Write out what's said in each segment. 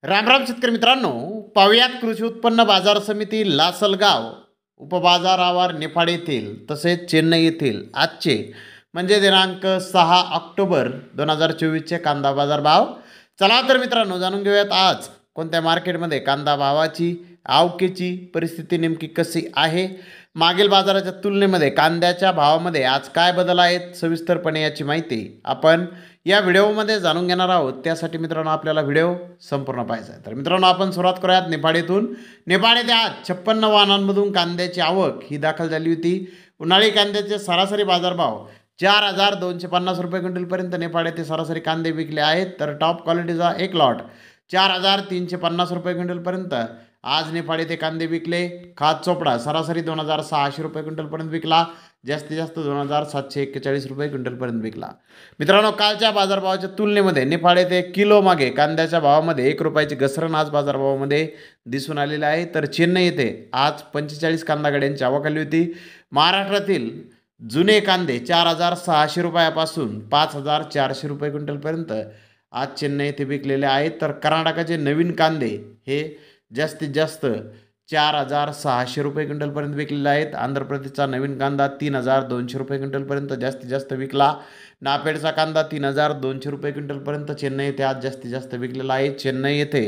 रामराम शेतकरी मित्रांनो, पाहुयात कृषी उत्पन्न बाजार समिती लासलगाव उपबाजारावर निफाड येथील तसेच चेन्नई येथील आजचे म्हणजे दिनांक 6 ऑक्टोबर 2024चे कांदा बाजार भाव. चला तर मित्रांनो, जाणून घेऊयात आज कोणत्या मार्केटमध्ये कांदा भावाची आवकेची परिस्थिती नेमकी कशी आहे. मागील बाजाराच्या तुलनेमध्ये कांद्याच्या भावामध्ये आज काय बदल आहेत, सविस्तरपणे याची माहिती आपण या व्हिडिओमध्ये जाणून घेणार आहोत. त्यासाठी मित्रांनो आपल्याला व्हिडिओ संपूर्ण पाहायचा आहे. तर मित्रांनो आपण सुरुवात करूयात निफाड येथून. निफाड येथे आज 56 वाहनांमधून कांद्याची आवक ही दाखल झाली होती. उन्हाळी कांद्याचे सरासरी बाजारभाव 4,250 रुपये क्विंटलपर्यंत निफाड येथे सरासरी कांदे विकले आहेत. तर टॉप क्वालिटीचा एक लॉट 4,350 रुपये क्विंटलपर्यंत आज निफाड येथे कांदे विकले. खात चोपडा सरासरी 2,600 रुपये क्विंटलपर्यंत विकला. जास्तीत जास्त 2,741 रुपये क्विंटलपर्यंत विकला. मित्रांनो, कालच्या बाजारभावाच्या तुलनेमध्ये निफाड येथे किलो मागे कांद्याच्या भावामध्ये 1 रुपयाची घसरण आज बाजारभावामध्ये दिसून आलेली आहे. तर चेन्नई येथे आज 45 कांदा गाड्यांची आवक आली होती. महाराष्ट्रातील जुने कांदे 4,600 रुपयापासून 5,400 रुपये क्विंटलपर्यंत आज चेन्नई येथे विकलेले आहेत. तर कर्नाटकाचे नवीन कांदे हे जास्तीत जास्त 4,600 रुपये क्विंटलपर्यंत विकलेले आहेत. आंध्र प्रदेशचा नवीन कांदा 3,200 रुपये क्विंटलपर्यंत जास्तीत जास्त विकला. नापेडचा कांदा 3,200 रुपये क्विंटलपर्यंत चेन्नई येथे आज जास्तीत जास्त विकलेला आहे. चेन्नई येथे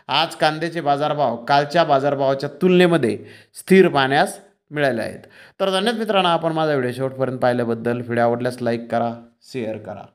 आज कांद्याचे बाजारभाव कालच्या बाजारभावाच्या तुलनेमध्ये स्थिर पाहण्यास मिळाले आहेत. तर धन्यवाद मित्रांनो, आपण माझा व्हिडिओ शेवटपर्यंत पाहिल्याबद्दल. व्हिडिओ आवडल्यास लाईक करा, शेअर करा.